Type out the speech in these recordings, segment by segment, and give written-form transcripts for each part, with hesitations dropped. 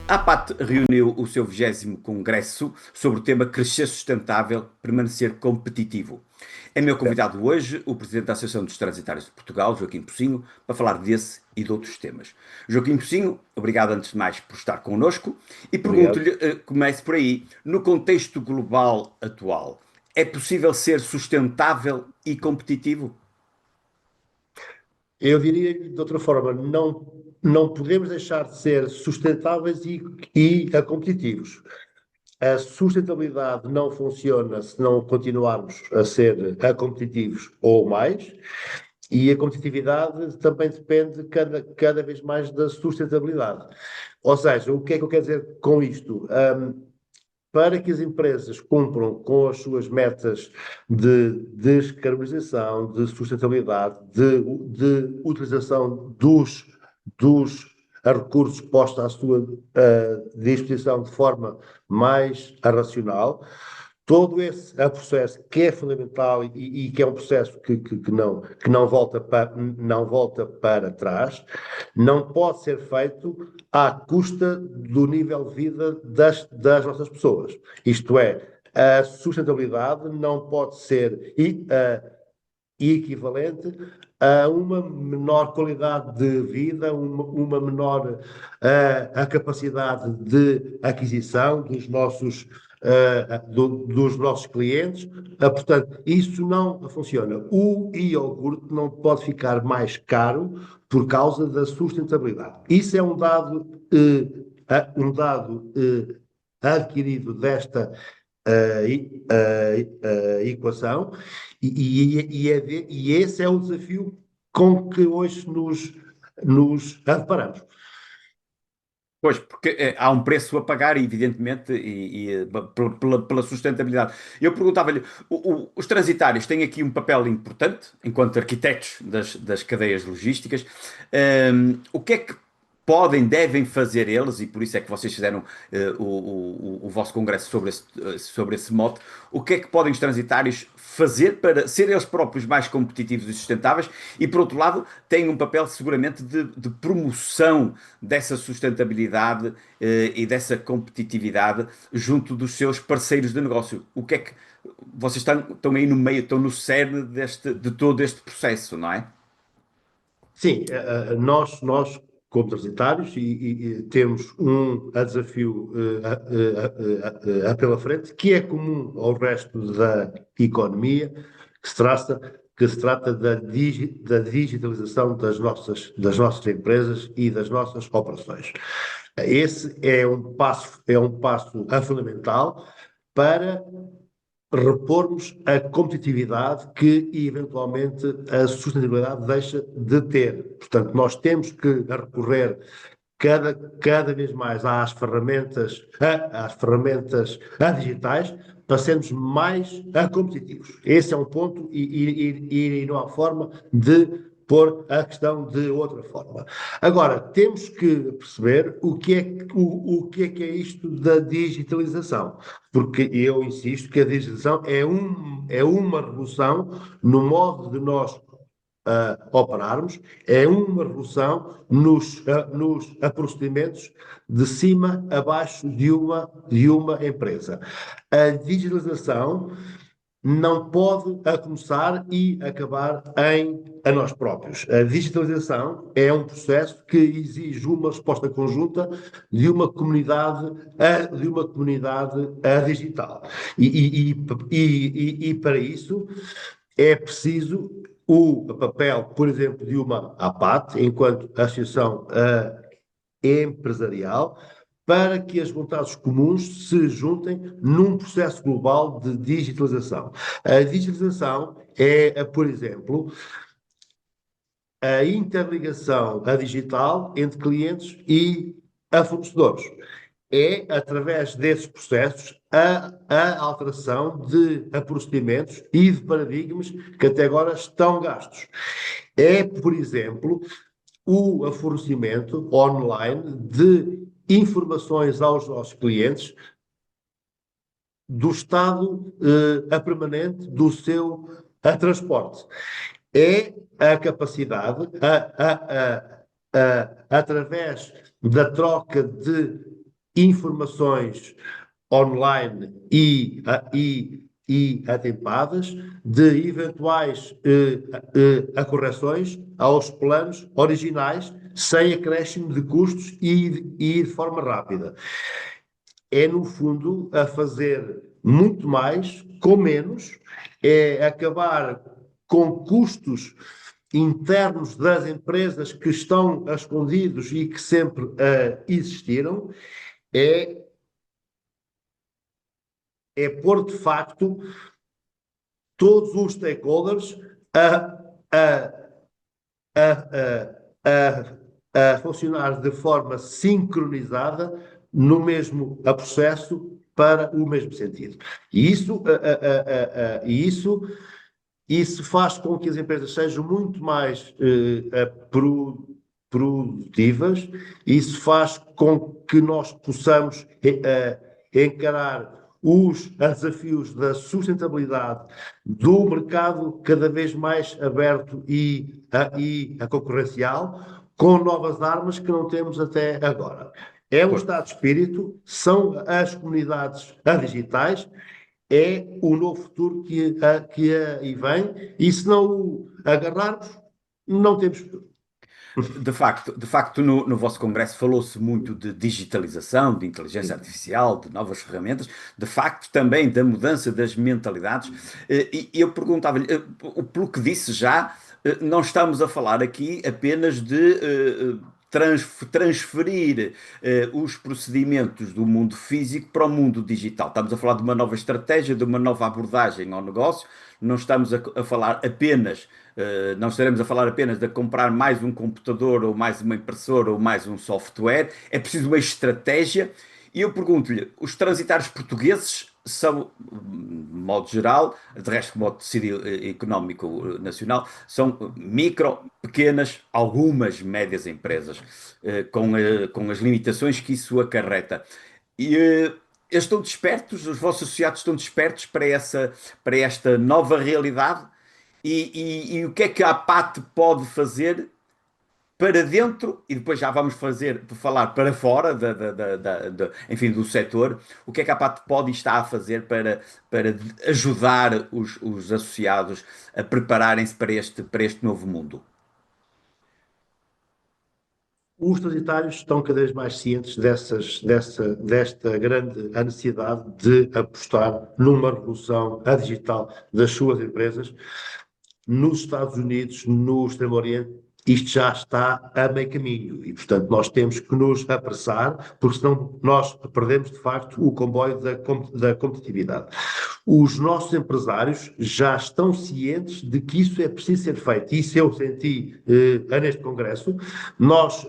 A APAT reuniu o seu 20º Congresso sobre o tema Crescer Sustentável, Permanecer Competitivo. É meu convidado hoje o Presidente da Associação dos Transitários de Portugal, Joaquim Pocinho, para falar desse e de outros temas. Joaquim Pocinho, obrigado antes de mais por estar connosco e Obrigado. pergunto-lhe, comece por aí, no contexto global atual, é possível ser sustentável e competitivo? Eu diria de outra forma, não podemos deixar de ser sustentáveis e competitivos. A sustentabilidade não funciona se não continuarmos a ser competitivos ou mais, e a competitividade também depende cada vez mais da sustentabilidade. Ou seja, o que é que eu quero dizer com isto? Para que as empresas cumpram com as suas metas de descarbonização, de sustentabilidade, de utilização dos recursos postos à sua disposição de forma mais racional, todo esse processo que é fundamental e que é um processo que não volta para trás, não pode ser feito à custa do nível de vida das nossas pessoas. Isto é, a sustentabilidade não pode ser equivalente a uma menor qualidade de vida, uma menor a capacidade de aquisição dos nossos clientes. Portanto, isso não funciona. O iogurte não pode ficar mais caro por causa da sustentabilidade. Isso é um dado adquirido desta equação, e esse é o desafio com que hoje nos deparamos. Pois, porque há um preço a pagar, evidentemente, pela sustentabilidade. Eu perguntava-lhe, os transitários têm aqui um papel importante, enquanto arquitetos das cadeias logísticas. O que é que podem, devem fazer eles, e por isso é que vocês fizeram o vosso congresso sobre esse mote, o que é que podem os transitários fazer para ser eles próprios mais competitivos e sustentáveis e, por outro lado, têm um papel seguramente de promoção dessa sustentabilidade e dessa competitividade junto dos seus parceiros de negócio. O que é que vocês estão aí no meio, estão no cerne de todo este processo, não é? Sim, nós como transitários, temos um desafio pela frente, que é comum ao resto da economia, que se trata da digitalização das nossas empresas e das nossas operações. Esse é um passo fundamental para repormos a competitividade que eventualmente a sustentabilidade deixa de ter. Portanto, nós temos que recorrer cada vez mais às ferramentas digitais para sermos mais competitivos. Esse é um ponto, e não há forma de pôr a questão de outra forma. Agora, temos que perceber o que é isto da digitalização, porque eu insisto que a digitalização é uma revolução no modo de nós operarmos, é uma revolução nos procedimentos de cima a baixo de uma empresa. A digitalização não pode começar e acabar a nós próprios. A digitalização é um processo que exige uma resposta conjunta de uma comunidade digital. E para isso é preciso o papel, por exemplo, de uma APAT, enquanto associação empresarial, para que as vontades comuns se juntem num processo global de digitalização. A digitalização é, por exemplo, a interligação digital entre clientes e fornecedores. É, através desses processos, a alteração de procedimentos e de paradigmas que até agora estão gastos. É, por exemplo, o fornecimento online de informações aos nossos clientes do estado a permanente do seu transporte. É a capacidade, através da troca de informações online e atempadas de eventuais correções aos planos originais, sem acréscimo de custos e de forma rápida. É, no fundo, a fazer muito mais com menos, é acabar com custos internos das empresas que estão escondidos e que sempre existiram, é, é pôr de facto todos os stakeholders a, a, a funcionar de forma sincronizada no mesmo processo para o mesmo sentido. E isso faz com que as empresas sejam muito mais produtivas, isso faz com que nós possamos encarar os desafios da sustentabilidade do mercado cada vez mais aberto e concorrencial, com novas armas que não temos até agora. É o Pois. estado de espírito, são as comunidades digitais, é o novo futuro que aí vem, e se não o agarrarmos, não temos futuro. De facto, no vosso congresso falou-se muito de digitalização, de inteligência artificial, de novas ferramentas, de facto também da mudança das mentalidades. E eu perguntava-lhe, pelo que disse já, não estamos a falar aqui apenas de transferir os procedimentos do mundo físico para o mundo digital. Estamos a falar de uma nova estratégia, de uma nova abordagem ao negócio. Não estamos a falar apenas não estaremos a falar apenas de comprar mais um computador ou mais uma impressora ou mais um software, é preciso uma estratégia. E eu pergunto-lhe: os transitários portugueses são, de modo geral, de resto, como tecido económico nacional, são micro, pequenas, algumas médias empresas, com as limitações que isso acarreta. E eles estão despertos, os vossos associados estão despertos para esta nova realidade? E o que é que a APAT pode fazer para dentro, e depois já vamos falar para fora enfim, do setor, o que é que a APAT pode e está a fazer para ajudar os associados a prepararem-se para este novo mundo? Os transitários estão cada vez mais cientes desta grande necessidade de apostar numa revolução digital das suas empresas. Nos Estados Unidos, no Extremo Oriente, isto já está a meio caminho e, portanto, nós temos que nos apressar, porque senão nós perdemos, de facto, o comboio da competitividade. Os nossos empresários já estão cientes de que isso é preciso ser feito. Isso eu senti neste congresso. Nós,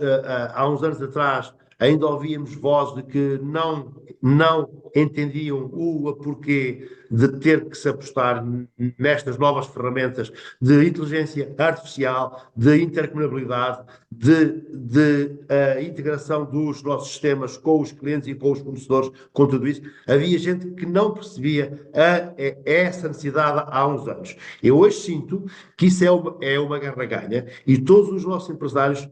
há uns anos atrás, ainda ouvíamos vozes de que não entendiam o porquê de ter que se apostar nestas novas ferramentas de inteligência artificial, de intercomunicabilidade, de integração dos nossos sistemas com os clientes e com os fornecedores, com tudo isso. Havia gente que não percebia essa necessidade há uns anos. Eu hoje sinto que isso é uma guerra ganha e todos os nossos empresários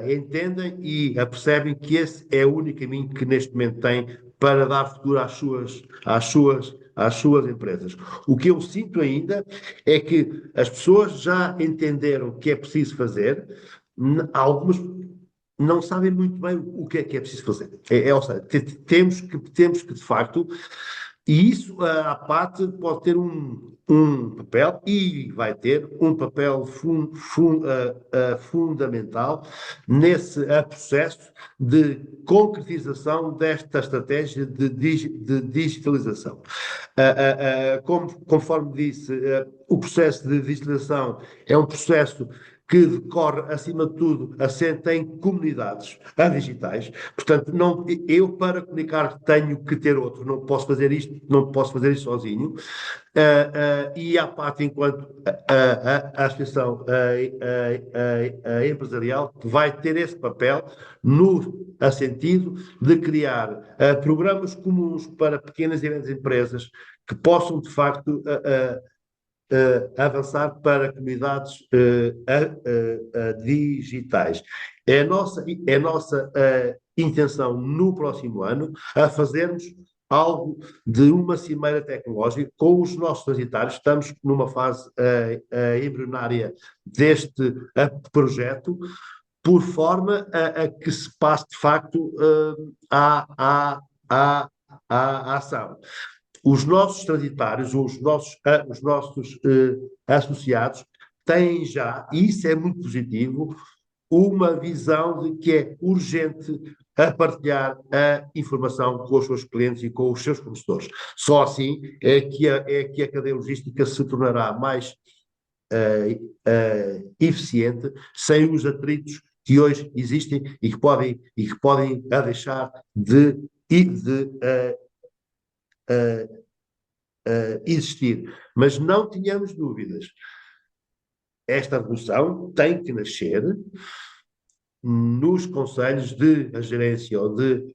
entendem e percebem que esse é o único caminho que neste momento têm para dar futuro às suas empresas. O que eu sinto ainda é que as pessoas já entenderam o que é preciso fazer, algumas não sabem muito bem o que é preciso fazer. Ou seja, temos que, de facto, e isso, a APAT pode ter um papel, e vai ter um papel fundamental nesse processo de concretização desta estratégia de digitalização. Conforme disse, o processo de digitalização é um processo que decorre, acima de tudo, assenta em comunidades digitais. Portanto, não, eu, para comunicar, tenho que ter outro. Não posso fazer isto, não posso fazer isto sozinho. E a parte, enquanto a associação empresarial, vai ter esse papel no sentido de criar programas comuns para pequenas e médias empresas que possam, de facto, avançar para comunidades digitais. É nossa intenção no próximo ano a fazermos algo de uma cimeira tecnológica com os nossos transitários. Estamos numa fase embrionária deste projeto, por forma a que se passe de facto à ação. Os nossos transitários, os nossos associados, têm já, e isso é muito positivo, uma visão de que é urgente a partilhar a informação com os seus clientes e com os seus fornecedores. Só assim é que a cadeia logística se tornará mais eficiente, sem os atritos que hoje existem e que podem a deixar de existir. Mas não tenhamos dúvidas, esta revolução tem que nascer nos conselhos de gerência ou de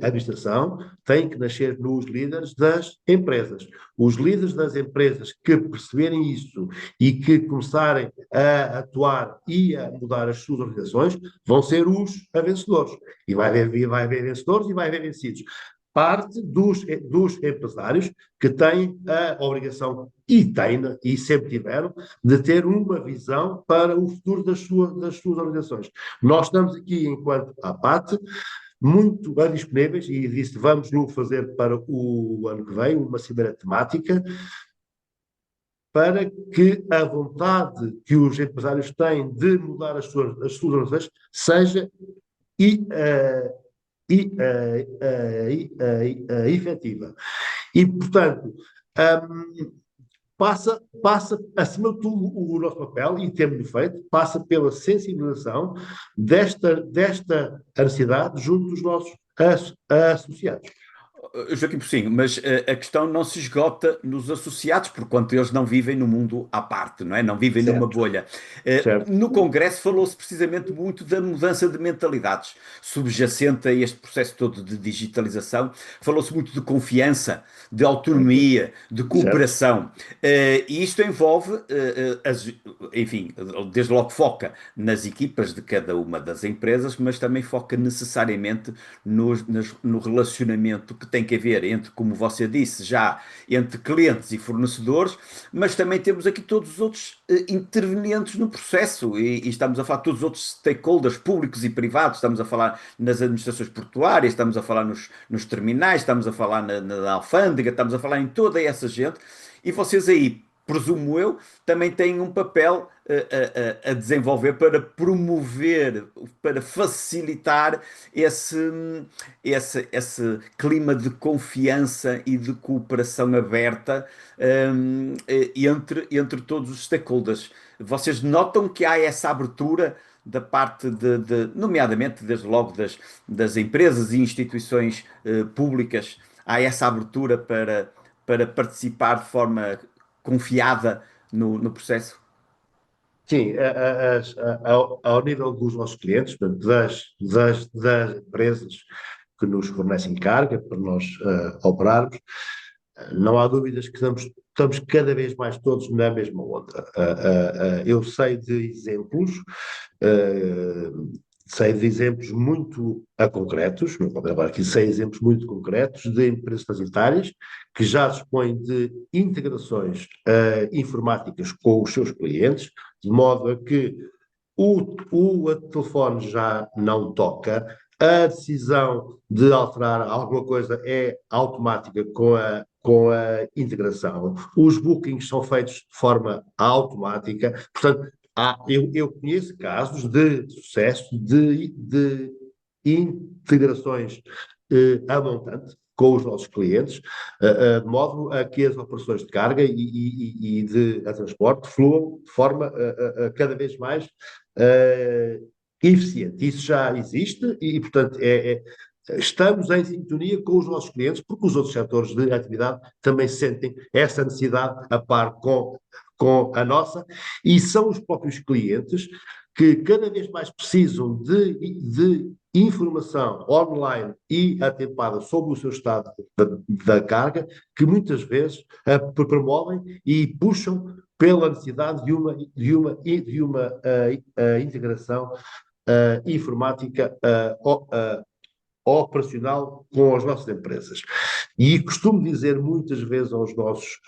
administração, tem que nascer nos líderes das empresas. Os líderes das empresas que perceberem isso e que começarem a atuar e a mudar as suas organizações vão ser os vencedores. E vai haver vencedores e vai haver vencidos. Parte dos empresários que têm a obrigação, e sempre tiveram, de ter uma visão para o futuro das suas organizações. Nós estamos aqui, enquanto APAT, muito disponíveis, e disse, vamos no fazer para o ano que vem, uma cimeira temática, para que a vontade que os empresários têm de mudar as suas organizações seja efetiva. E, portanto, passa, acima de tudo, o nosso papel, e temos feito, passa pela sensibilização desta necessidade junto dos nossos associados. Joaquim Focinho, mas a questão não se esgota nos associados, porquanto eles não vivem no mundo à parte, não é? Não vivem numa Certo, bolha. certo. No Congresso falou-se precisamente muito da mudança de mentalidades subjacente a este processo todo de digitalização. Falou-se muito de confiança, de autonomia, de Certo. cooperação. E isto envolve, enfim, desde logo foca nas equipas de cada uma das empresas, mas também foca necessariamente no relacionamento que tem que haver entre, como você disse, já entre clientes e fornecedores, mas também temos aqui todos os outros intervenientes no processo e estamos a falar de todos os outros stakeholders públicos e privados, estamos a falar nas administrações portuárias, estamos a falar nos terminais, estamos a falar na alfândega, estamos a falar em toda essa gente e vocês aí, presumo eu, também têm um papel a desenvolver para promover, para facilitar esse clima de confiança e de cooperação aberta entre todos os stakeholders. Vocês notam que há essa abertura da parte nomeadamente, desde logo, das empresas e instituições públicas, há essa abertura para participar de forma confiada no processo? Sim, ao nível dos nossos clientes, portanto, das empresas que nos fornecem carga para nós operarmos, não há dúvidas que estamos cada vez mais todos na mesma onda. Eu sei de exemplos muito concretos, não vou lembrar aqui, sei exemplos muito concretos de empresas transitárias que já dispõem de integrações informáticas com os seus clientes, de modo a que o telefone já não toca, a decisão de alterar alguma coisa é automática com a integração, os bookings são feitos de forma automática, portanto, eu conheço casos de sucesso de integrações a montante com os nossos clientes, de modo a que as operações de carga e de transporte fluam de forma cada vez mais eficiente. Isso já existe e portanto, estamos em sintonia com os nossos clientes, porque os outros setores de atividade também sentem essa necessidade a par com a nossa, e são os próprios clientes que cada vez mais precisam de informação online e atempada sobre o seu estado da carga, que muitas vezes promovem e puxam pela necessidade de uma integração informática operacional com as nossas empresas. E costumo dizer muitas vezes aos nossos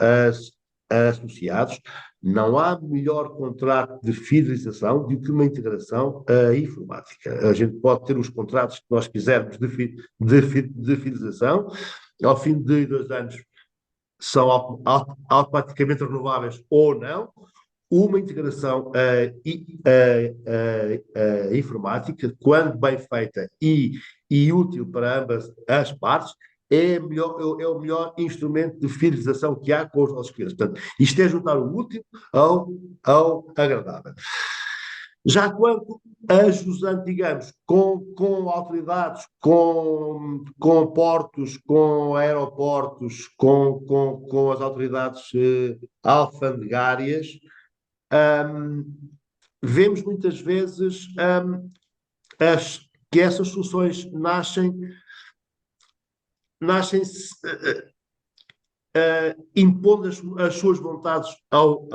associados: não há melhor contrato de fidelização do que uma integração informática. A gente pode ter os contratos que nós quisermos de fidelização, ao fim de 2 anos são automaticamente renováveis ou não. Uma integração informática, quando bem feita e útil para ambas as partes, é o melhor instrumento de fidelização que há com os nossos clientes. Portanto, isto é juntar o útil ao agradável. Já quanto a jusante, digamos, com autoridades, com portos, com aeroportos, com as autoridades alfandegárias, vemos muitas vezes que essas soluções nascem impondo as suas vontades ao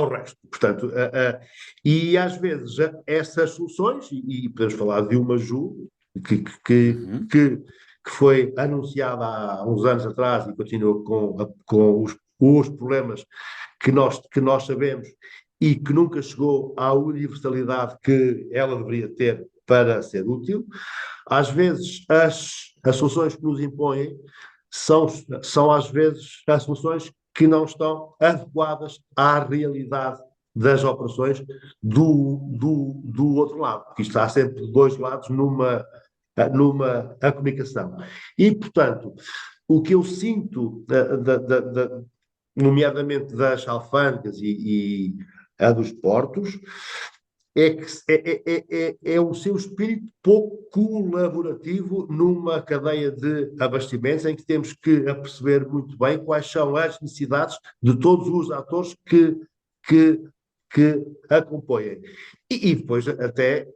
resto. Portanto, e às vezes essas soluções, e podemos falar de uma Ju, que foi anunciada há uns anos atrás e continua com os problemas que nós sabemos, e que nunca chegou à universalidade que ela deveria ter para ser útil. Às vezes as soluções que nos impõem são às vezes as soluções que não estão adequadas à realidade das operações do outro lado, porque isto há sempre dois lados numa comunicação. E, portanto, o que eu sinto, nomeadamente das alfândegas e a dos portos, é o seu espírito pouco colaborativo numa cadeia de abastecimentos, em que temos que perceber muito bem quais são as necessidades de todos os atores que a compõem. E depois até,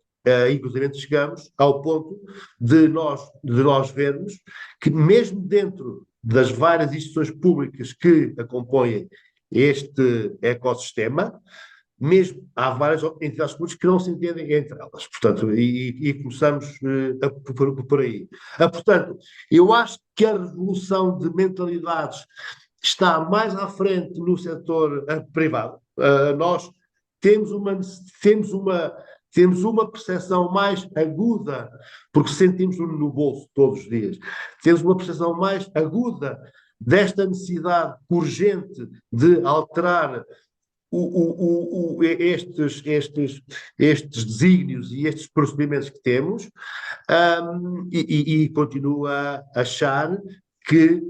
inclusive, chegamos ao ponto de nós vermos que, mesmo dentro das várias instituições públicas que compõem este ecossistema, mesmo há várias entidades públicas que não se entendem entre elas. Portanto, e começamos por aí. Portanto, eu acho que a revolução de mentalidades está mais à frente no setor privado. Nós temos uma percepção mais aguda, porque sentimos no bolso todos os dias, temos uma percepção mais aguda desta necessidade urgente de alterar estes desígnios e estes procedimentos que temos, e continuo a achar que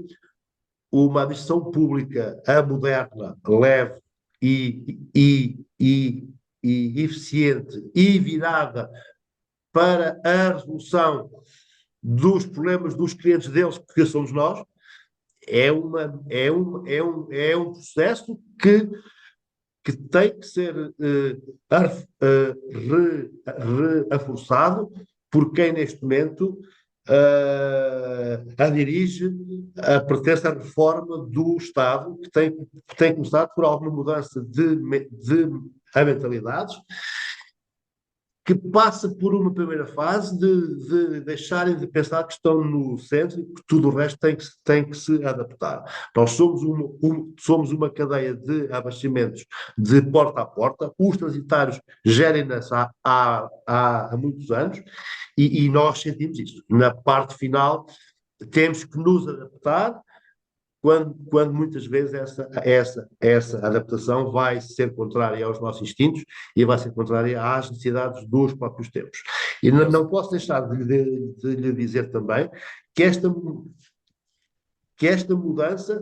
uma administração pública moderna, leve e eficiente e virada para a resolução dos problemas dos clientes deles, que somos nós, é um processo que tem que ser reforçado por quem neste momento a dirige, pertence à reforma do Estado, que tem começado por alguma mudança de mentalidades, que passa por uma primeira fase de deixarem de pensar que estão no centro e que tudo o resto tem que se adaptar. Nós somos uma cadeia de abastecimentos de porta a porta, os transitários gerem-nas há muitos anos, e nós sentimos isso. Na parte final, temos que nos adaptar, quando muitas vezes essa adaptação vai ser contrária aos nossos instintos e vai ser contrária às necessidades dos próprios tempos. E não posso deixar de lhe dizer também que esta mudança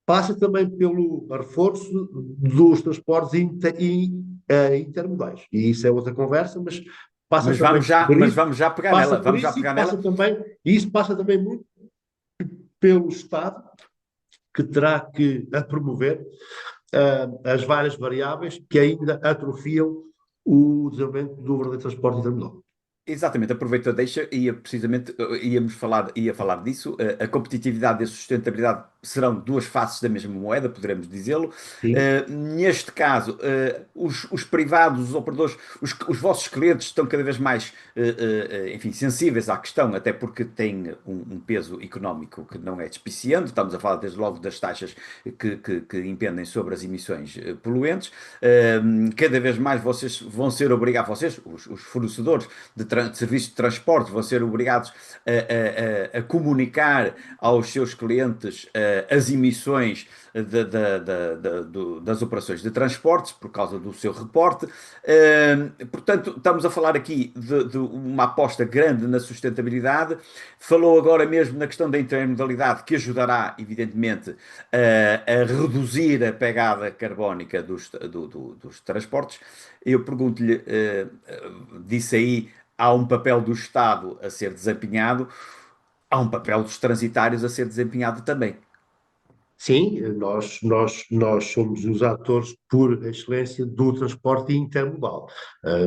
passa também pelo reforço dos transportes intermodais. E isso é outra conversa, mas passa também vamos já pegar nela. Vamos já pegar nela. Isso passa também muito pelo Estado, que terá que promover as várias variáveis que ainda atrofiam o desenvolvimento do verdadeiro transporte intermodal. Exatamente, aproveito a deixa e precisamente ia falar disso. A competitividade e a sustentabilidade serão duas faces da mesma moeda, poderemos dizê-lo. Sim, Neste caso, os privados, os operadores, os vossos clientes estão cada vez mais, enfim, sensíveis à questão, até porque têm um peso económico que não é despiciando. Estamos a falar desde logo das taxas que impendem sobre as emissões poluentes. Cada vez mais vocês vão ser obrigados, os fornecedores de serviços de transporte vão ser obrigados a comunicar aos seus clientes as emissões das operações de transportes por causa do seu reporte. Portanto, estamos a falar aqui de uma aposta grande na sustentabilidade. Falou agora mesmo na questão da intermodalidade, que ajudará, evidentemente, a reduzir a pegada carbónica dos transportes. Eu pergunto-lhe, disse aí, há um papel do Estado a ser desempenhado, há um papel dos transitários a ser desempenhado também. sim, nós somos os atores por excelência do transporte intermodal.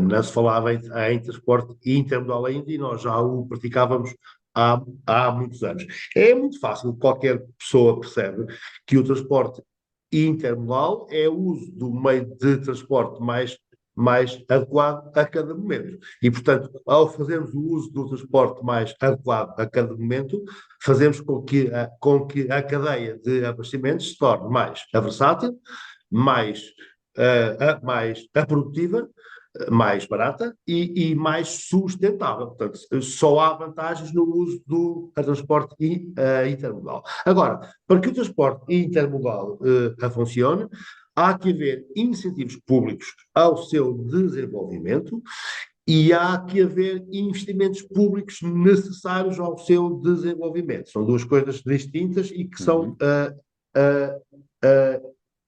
Não se falava em transporte intermodal ainda e nós já o praticávamos há muitos anos. É muito fácil, qualquer pessoa percebe que o transporte intermodal é o uso do meio de transporte mais adequado a cada momento. E, portanto, ao fazermos o uso do transporte mais adequado a cada momento, fazemos com que a cadeia de abastecimento se torne mais versátil, mais, mais produtiva, mais barata e mais sustentável. Portanto, só há vantagens no uso do transporte intermodal. Agora, para que o transporte intermodal funcione, há que haver incentivos públicos ao seu desenvolvimento e há que haver investimentos públicos necessários ao seu desenvolvimento. São duas coisas distintas e que são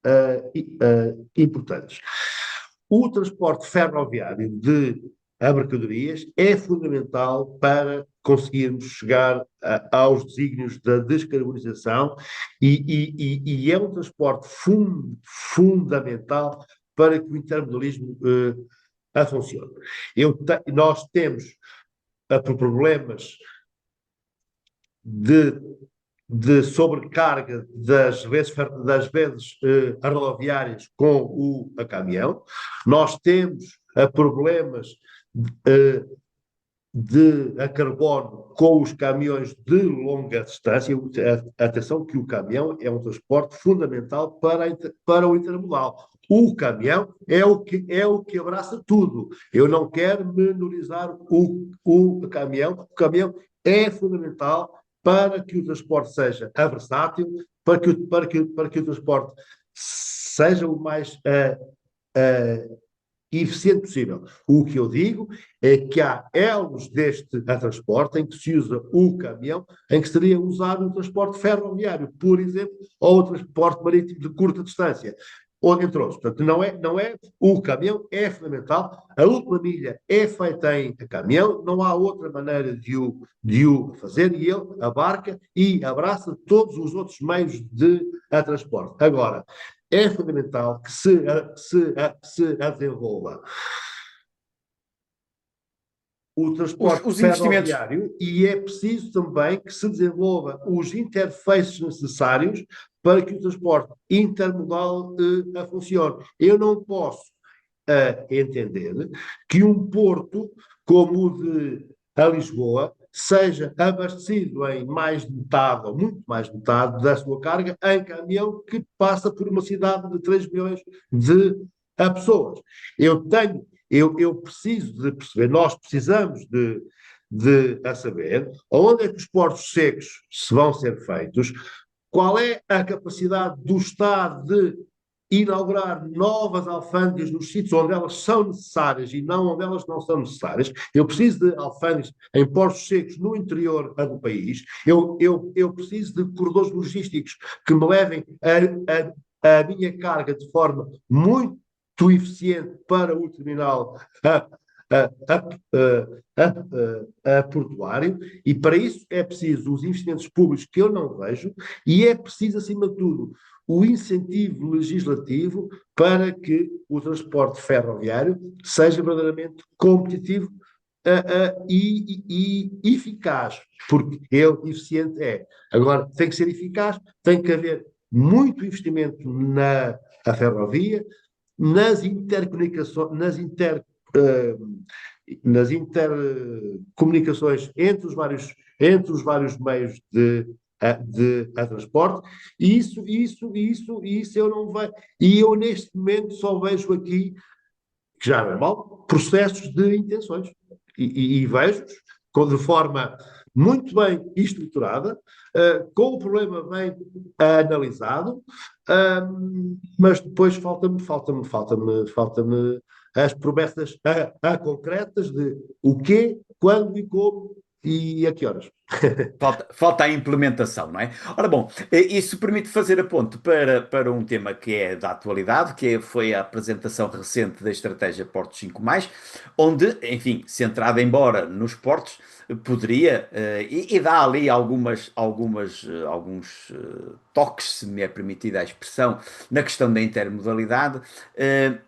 Uhum. importantes. O transporte ferroviário de mercadorias é fundamental para conseguirmos chegar aos desígnios da descarbonização e é um transporte fundamental para que o intermodalismo funcione. Nós temos por problemas de sobrecarga das redes rodoviárias com o caminhão. Nós temos problemas uh, de carbono com os caminhões de longa distância. Atenção que o caminhão é um transporte fundamental para o intermodal. O caminhão é o que abraça tudo. Eu não quero menorizar o caminhão. O caminhão é fundamental para que o transporte seja versátil, para que o transporte seja o mais eficiente possível. O que eu digo é que há elos deste transporte em que se usa o caminhão, em que seria usado o transporte ferroviário, por exemplo, ou o transporte marítimo de curta distância, ou entre outros. Portanto, não é o caminhão é fundamental, a última milha é feita em caminhão, não há outra maneira de o fazer e ele abarca e abraça todos os outros meios de transporte. Agora, é fundamental que se desenvolva o transporte Os investimentos. ferroviário e é preciso também que se desenvolva os interfaces necessários para que o transporte intermodal funcione. Eu não posso entender que um porto como o de Lisboa seja abastecido em mais de metade, ou muito mais de metade da sua carga, em caminhão que passa por uma cidade de 3 milhões de pessoas. Eu preciso de perceber, nós precisamos de saber onde é que os portos secos se vão ser feitos, qual é a capacidade do Estado de inaugurar novas alfândegas nos sítios onde elas são necessárias e não onde elas não são necessárias. Eu preciso de alfândegas em portos secos no interior do país. Eu preciso de corredores logísticos que me levem a minha carga de forma muito eficiente para o terminal portuário, e para isso é preciso os investimentos públicos que eu não vejo, e é preciso, acima de tudo, o incentivo legislativo para que o transporte ferroviário seja verdadeiramente competitivo e eficaz, porque ele eficiente é. Agora, tem que ser eficaz, tem que haver muito investimento na a ferrovia, nas intercomunicações, nas intercomunicações entre os vários meios de transporte, e isso eu não vejo, e eu neste momento só vejo aqui, que já não é mal, processos de intenções, e vejo-os de forma muito bem estruturada, com o problema bem analisado, mas depois falta-me as promessas concretas de o quê, quando e como e a que horas. Falta a implementação, não é? Ora bom, isso permite fazer a ponte para um tema que é da atualidade, foi a apresentação recente da estratégia Portos 5+, onde, enfim, centrada embora nos portos, poderia, e dá ali alguns toques, se me é permitida a expressão, na questão da intermodalidade.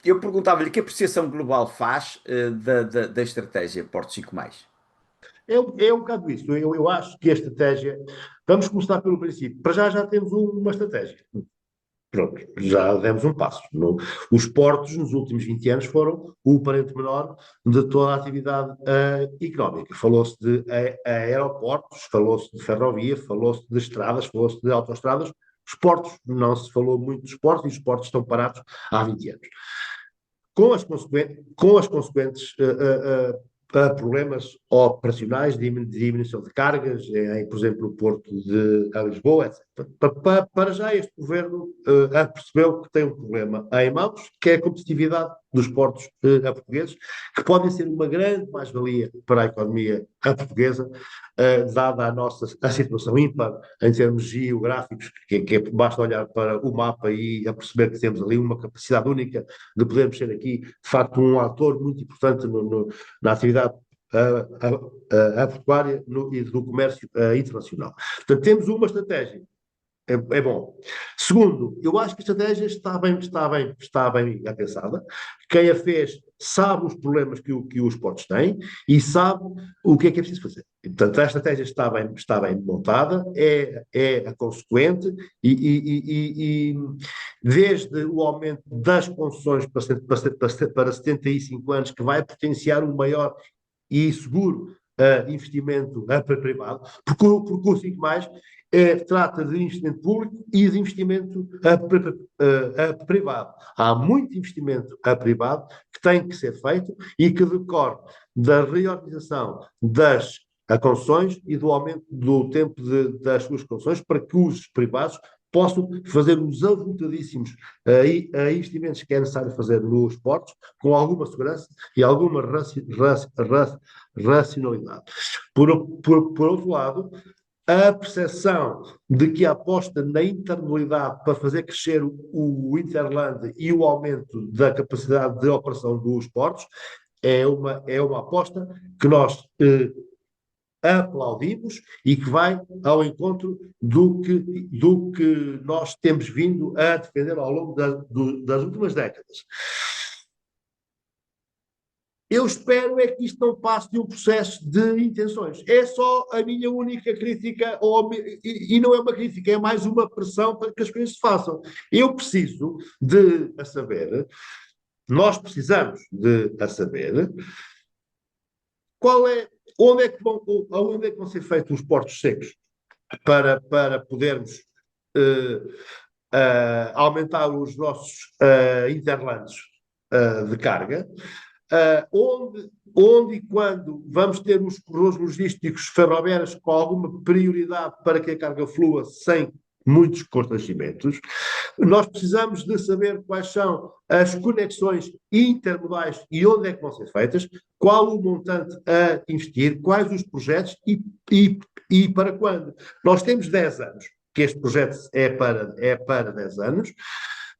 Eu perguntava-lhe que apreciação global faz da estratégia Portos 5+. É um bocado isso. Eu acho que a estratégia. Vamos começar pelo princípio. Para já temos uma estratégia. Pronto, já demos um passo. Os portos, nos últimos 20 anos, foram o parente menor de toda a atividade económica. Falou-se de aeroportos, falou-se de ferrovia, falou-se de estradas, falou-se de autoestradas. Os portos, não se falou muito dos portos, e os portos estão parados há 20 anos. Com as consequentes problemas operacionais, de diminuição de cargas, por exemplo, o Porto de Lisboa, etc. Para já este governo percebeu que tem um problema em mãos, que é a competitividade dos portos portugueses, que podem ser uma grande mais-valia para a economia portuguesa, dada a situação ímpar em termos geográficos, basta olhar para o mapa e a perceber que temos ali uma capacidade única de podermos ser aqui, de facto, um ator muito importante na atividade portuária e do comércio internacional. Portanto, temos uma estratégia. É bom. Segundo, eu acho que a estratégia está bem pensada. Quem a fez sabe os problemas que os portos têm e sabe o que é preciso fazer. Portanto, a estratégia está bem montada, é a consequente e desde o aumento das concessões para 75 anos, que vai potenciar um maior e seguro investimento privado, porque o 5 mais trata de investimento público e de investimento privado. Há muito investimento privado que tem que ser feito e que decorre da reorganização das concessões e do aumento do tempo das suas concessões para que os privados possam fazer os avultadíssimos investimentos que é necessário fazer nos portos com alguma segurança e alguma racionalidade. Por outro lado, a percepção de que a aposta na intermodalidade para fazer crescer o Interland e o aumento da capacidade de operação dos portos é uma aposta que nós aplaudimos e que vai ao encontro do que nós temos vindo a defender ao longo das últimas décadas. Eu espero é que isto não passe de um processo de intenções. É só a minha única crítica, e não é uma crítica, é mais uma pressão para que as coisas se façam. Eu preciso de a saber, nós precisamos de a saber, onde é que vão ser feitos os portos secos para podermos aumentar os nossos interlands de carga. Onde e quando vamos ter os corredores logísticos ferroviários com alguma prioridade para que a carga flua sem muitos constrangimentos. Nós precisamos de saber quais são as conexões intermodais e onde é que vão ser feitas, qual o montante a investir, quais os projetos e para quando. Nós temos 10 anos, que este projeto é para 10 anos.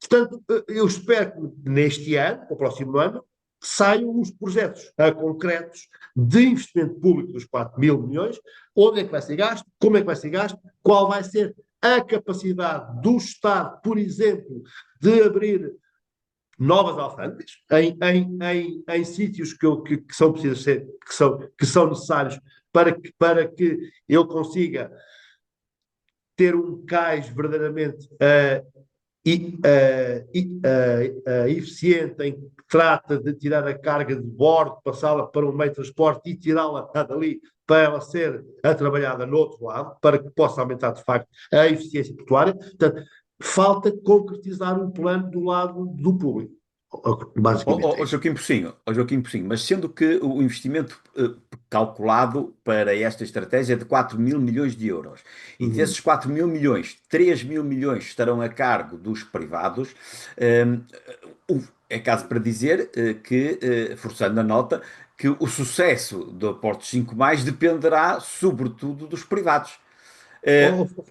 Portanto, eu espero que neste ano, no próximo ano, saiam os projetos concretos de investimento público dos 4 mil milhões, onde é que vai ser gasto, como é que vai ser gasto, qual vai ser a capacidade do Estado, por exemplo, de abrir novas alfândegas em sítios que são precisos ser, que são necessários para que eu consiga ter um cais verdadeiramente eficiente, em que trata de tirar a carga de bordo, passá-la para um meio de transporte e tirá-la dali para ela ser trabalhada no outro lado, para que possa aumentar de facto a eficiência portuária. Portanto, falta concretizar um plano do lado do público. Basicamente é isso. Joaquim Porcinho, mas sendo que o investimento calculado para esta estratégia é de 4 mil milhões de euros, e Uhum. desses 4 mil milhões, 3 mil milhões estarão a cargo dos privados, eh, é caso para dizer que, forçando a nota, que o sucesso do Porto 5 Mais dependerá sobretudo dos privados.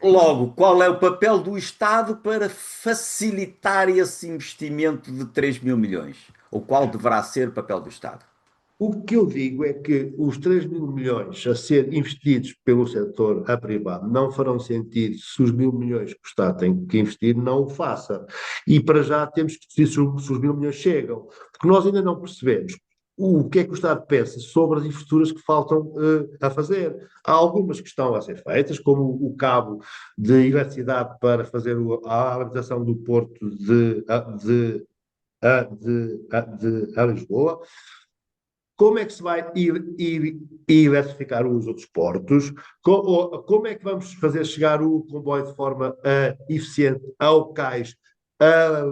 Oh, Logo, qual é o papel do Estado para facilitar esse investimento de 3 mil milhões? Ou qual deverá ser o papel do Estado? o que eu digo é que os 3 mil milhões a ser investidos pelo setor a privado não farão sentido se os 1.000 milhões que o Estado tem que investir não o faça. E para já temos que decidir se os 1.000 milhões chegam, porque nós ainda não percebemos o que é que o Estado pensa sobre as infraestruturas que faltam a fazer. Há algumas que estão a ser feitas, como o cabo de eletricidade para fazer a alimentação do Porto a Lisboa. Como é que se vai eletrificar os outros portos? Como é que vamos fazer chegar o comboio de forma eficiente ao cais, a-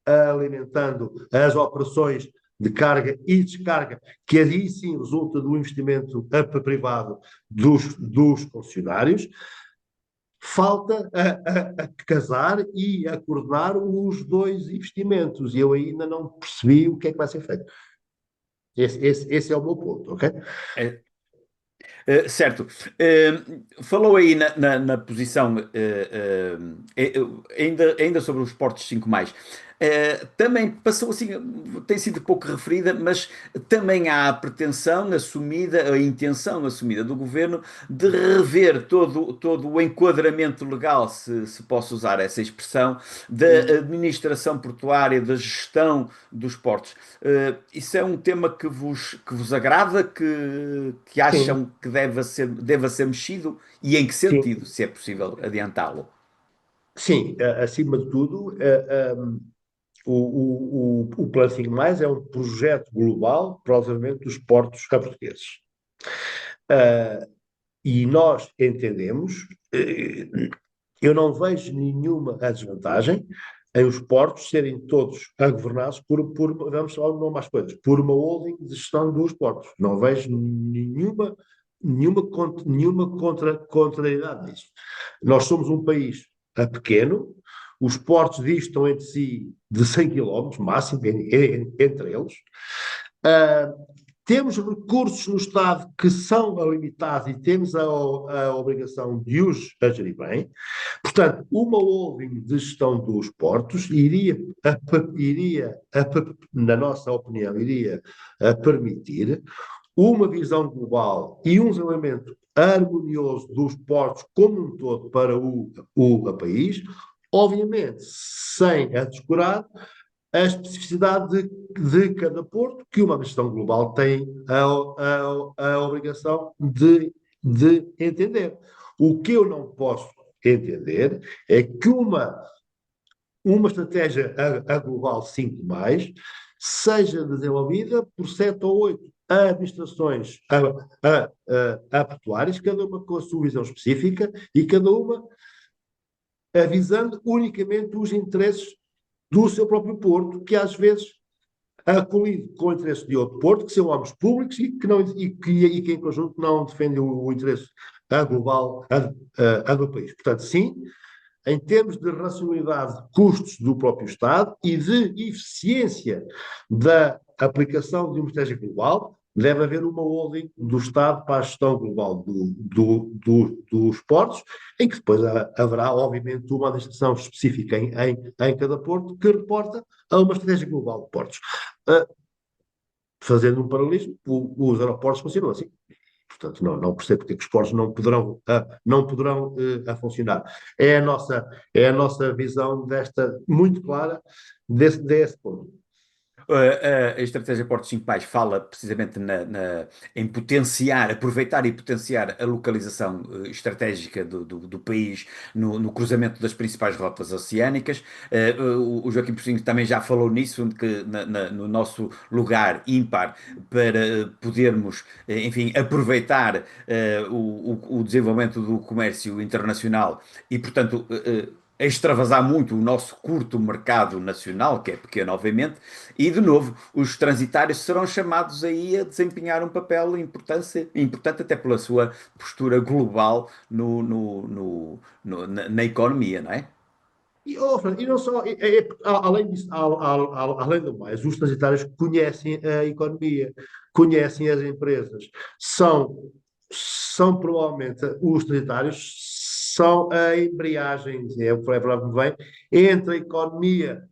a- alimentando as operações de carga e descarga, que aí sim resulta do investimento privado dos concessionários? Falta a casar e a coordenar os dois investimentos. E eu ainda não percebi o que é que vai ser feito. Esse é o meu ponto, ok? É, certo. Falou aí na posição, ainda sobre os portos 5 mais. Também passou assim, tem sido pouco referida, mas também há a pretensão assumida, a intenção assumida do governo de rever todo o enquadramento legal, se posso usar essa expressão, da administração portuária, da gestão dos portos. Isso é um tema que vos agrada, que Sim, acham que deva ser mexido e em que sentido, sim, se é possível adiantá-lo? sim. Acima de tudo, o Plano 5 Mais é um projeto global para o desenvolvimento dos portos portugueses. Ah, e nós entendemos, eu não vejo nenhuma desvantagem em os portos serem todos governados vamos falar o nome às coisas, por uma holding de gestão dos portos. Não vejo nenhuma contrariedade nisso. Nós somos um país pequeno, os portos distam entre si de 100 quilómetros, máximo, entre eles. Uh, Temos recursos no Estado que são limitados e temos a obrigação de os gerir bem. Portanto, uma holding de gestão dos portos na nossa opinião, iria permitir uma visão global e um desenvolvimento harmonioso dos portos como um todo para o país, obviamente sem a descurar a especificidade de cada porto, que uma gestão global tem a obrigação de entender. O que eu não posso entender é que uma estratégia a global 5 mais seja desenvolvida por 7 ou 8 administrações portuárias, cada uma com a sua visão específica e cada uma avisando unicamente os interesses do seu próprio Porto, que às vezes colide com o interesse de outro Porto, que são homens públicos e que em conjunto não defendem o interesse global do país. Portanto, sim, em termos de racionalidade de custos do próprio Estado e de eficiência da aplicação de uma estratégia global, deve haver uma holding do Estado para a gestão global dos portos, em que depois haverá, obviamente, uma administração específica em cada porto que reporta a uma estratégia global de portos. Fazendo um paralelismo, os aeroportos funcionam assim. Portanto, não percebo porque é que os portos não poderão a funcionar. É a nossa visão muito clara desse ponto. A estratégia Portos 5 Pais fala precisamente em potenciar, aproveitar e potenciar a localização estratégica do país no cruzamento das principais rotas oceânicas. O Joaquim Porcinho também já falou nisso, de que no nosso lugar ímpar para podermos, enfim, aproveitar o desenvolvimento do comércio internacional e, portanto, extravasar muito o nosso curto mercado nacional, que é pequeno, obviamente, e, de novo, os transitários serão chamados aí a desempenhar um papel importante até pela sua postura global na economia, não é? E não só, além disso, além do mais, os transitários conhecem a economia, conhecem as empresas, são provavelmente os transitários, são a embreagem, é a palavra que me vem, entre a economia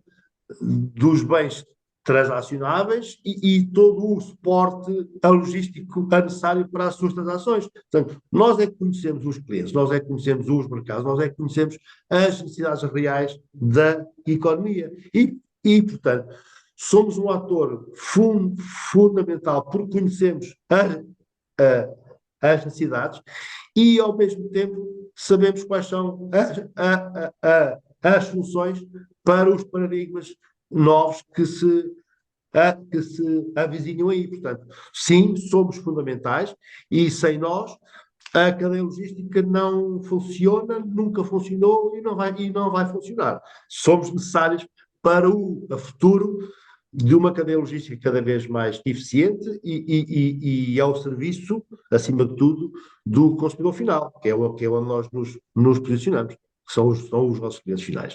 dos bens transacionáveis e todo o suporte logístico necessário para as suas transações. Portanto, nós é que conhecemos os clientes, nós é que conhecemos os mercados, nós é que conhecemos as necessidades reais da economia. Portanto, somos um ator fundamental porque conhecemos as necessidades e, ao mesmo tempo, sabemos quais são as soluções para os paradigmas novos que se avizinham aí. Portanto, sim, somos fundamentais e sem nós a cadeia logística não funciona, nunca funcionou e não vai funcionar. Somos necessários para o futuro de uma cadeia logística cada vez mais eficiente e ao serviço, acima de tudo, do consumidor final, que é onde nós nos posicionamos, que são os nossos clientes finais.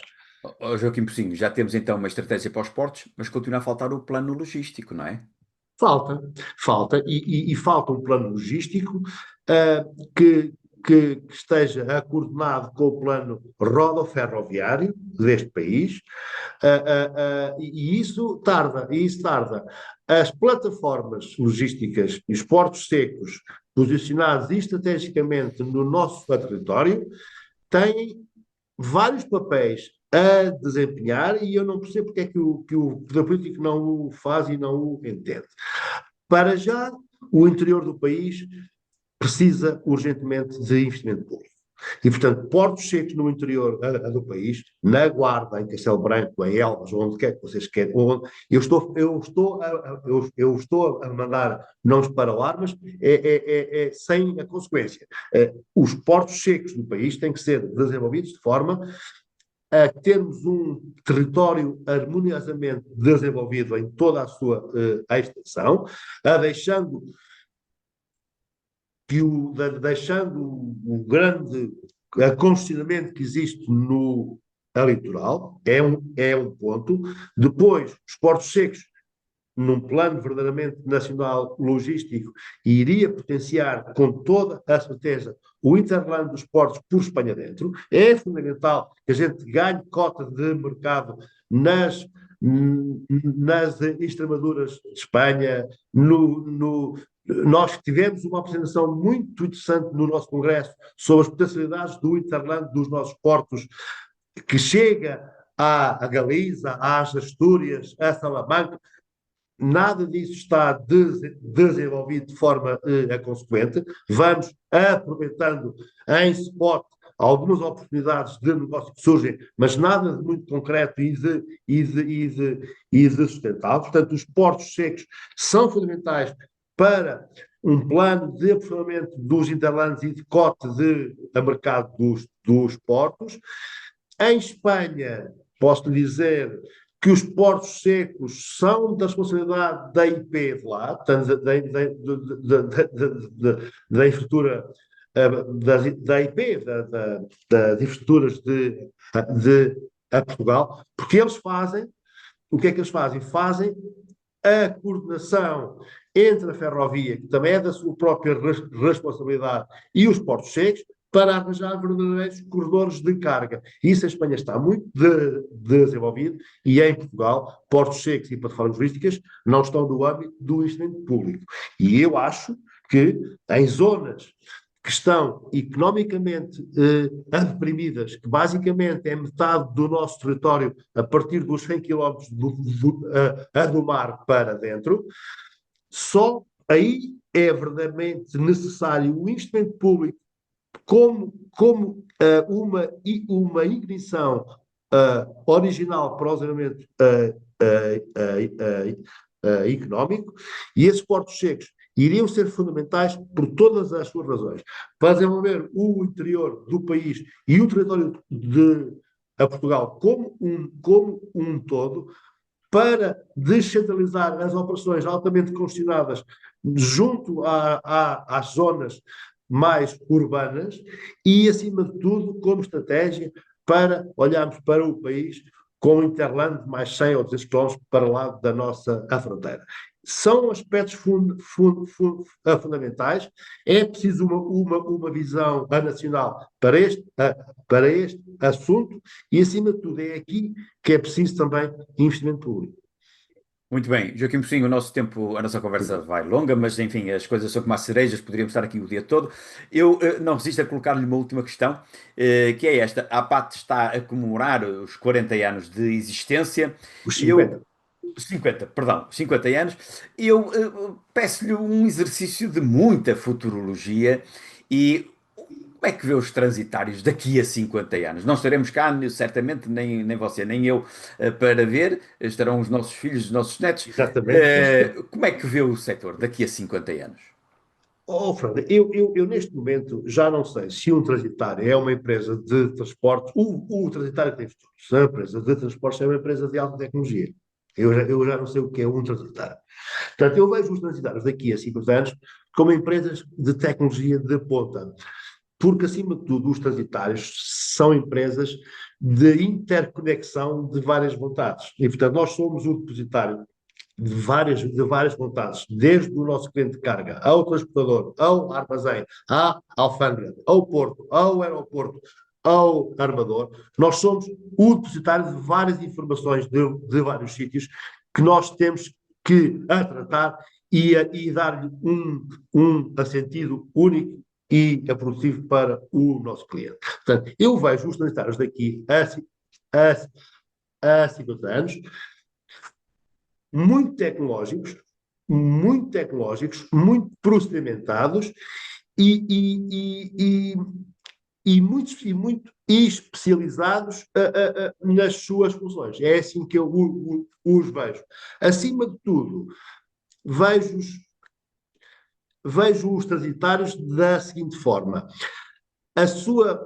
Joaquim Pocinho, já temos então uma estratégia para os portos, mas continua a faltar o plano logístico, não é? Falta, e falta um plano logístico ah, que, que esteja coordenado com o plano rodoferroviário deste país, e isso tarda. As plataformas logísticas e os portos secos posicionados estrategicamente no nosso território têm vários papéis a desempenhar e eu não percebo porque é que o poder político não o faz e não o entende. Para já, o interior do país precisa urgentemente de investimento público. E, portanto, portos secos no interior do país, na Guarda, em Castelo Branco, em Elvas, onde quer que vocês querem, onde eu estou a mandar nomes para o ar, mas é sem a consequência. Os portos secos do país têm que ser desenvolvidos de forma a termos um território harmoniosamente desenvolvido em toda a sua extensão, deixando o grande acondicionamento que existe no litoral, é um ponto. Depois, os portos secos, num plano verdadeiramente nacional logístico, iria potenciar com toda a certeza o Interland dos portos por Espanha dentro. É fundamental que a gente ganhe cota de mercado nas Extremaduras de Espanha. Nós tivemos uma apresentação muito interessante no nosso congresso sobre as potencialidades do Interland dos nossos portos, que chega à Galiza, às Astúrias, a Salamanca. Nada disso está desenvolvido de forma consequente. Vamos aproveitando em spot algumas oportunidades de negócio que surgem, mas nada de muito concreto e de sustentável. Portanto, os portos secos são fundamentais para um plano de aprofundamento dos interlands e de cote a mercado dos portos. Em Espanha, posso lhe dizer que os portos secos são da responsabilidade da IP de lá, portanto, da infraestrutura da IP, das infraestruturas a Portugal, porque eles fazem, o que é que eles fazem? Fazem a coordenação entre a ferrovia, que também é da sua própria responsabilidade, e os portos secos, para arranjar verdadeiros corredores de carga. Isso em Espanha está muito desenvolvido e em Portugal, portos secos e plataformas turísticas não estão no âmbito do investimento público. E eu acho que em zonas que estão economicamente deprimidas, que basicamente é metade do nosso território a partir dos 100 quilómetros do mar para dentro, só aí é verdadeiramente necessário o investimento público como uma ignição original para o desenvolvimento económico, e esses portos secos iriam ser fundamentais por todas as suas razões. Para desenvolver o interior do país e o território de Portugal como um todo, para descentralizar as operações altamente congestionadas junto às zonas mais urbanas e, acima de tudo, como estratégia para olharmos para o país com o Interland mais 100 ou 200 quilómetros para lá da nossa fronteira. São aspectos fundamentais. É preciso uma visão nacional para este assunto e, acima de tudo, é aqui que é preciso também investimento público. Muito bem, Joaquim Focinho, o nosso tempo, a nossa conversa vai longa, mas enfim, as coisas são como as cerejas, poderíamos estar aqui o dia todo. Eu não resisto a colocar-lhe uma última questão, que é esta. A APAT está a comemorar os 40 anos de existência. Os E 50. eu, 50, perdão, 50 anos. Eu peço-lhe um exercício de muita futurologia e como é que vê os transitários daqui a 50 anos? Não estaremos cá, certamente, nem você, nem eu, para ver, estarão os nossos filhos, os nossos netos. Exatamente. Como é que vê o setor daqui a 50 anos? Fernando, eu neste momento já não sei se um transitário é uma empresa de transporte, o transitário tem futuro. Se é uma empresa de transporte, é uma empresa de alta tecnologia. Eu já não sei o que é um transitário. Portanto, eu vejo os transitários daqui a 50 anos como empresas de tecnologia de ponta, porque, acima de tudo, os transitários são empresas de interconexão de várias vontades. E, portanto, nós somos o depositário de várias vontades, desde o nosso cliente de carga, ao transportador, ao armazém, à alfândega, ao porto, ao aeroporto, ao armador. Nós somos o depositário de várias informações de vários sítios que nós temos que a tratar e dar-lhe um sentido único e produtivo para o nosso cliente. Portanto, eu vejo os transitários daqui a 50 anos muito tecnológicos, muito procedimentados e, e, e, muito especializados nas suas funções. É assim que eu os vejo. Acima de tudo, vejo os transitários da seguinte forma: a sua,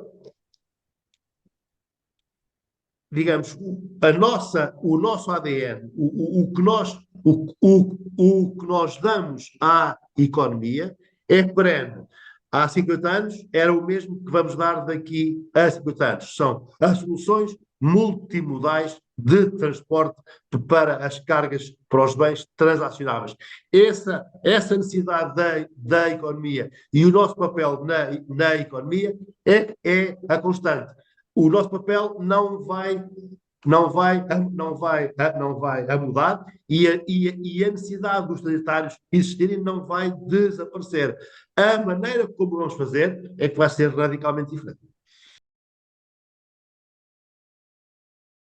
digamos, o nosso ADN, o que nós damos à economia é perene. Há 50 anos era o mesmo que vamos dar daqui a 50 anos. São as soluções multimodais de transporte para as cargas, para os bens transacionáveis. Essa necessidade da economia e o nosso papel na economia é a constante. O nosso papel não vai a mudar e a necessidade dos transitários existirem não vai desaparecer. A maneira como vamos fazer é que vai ser radicalmente diferente.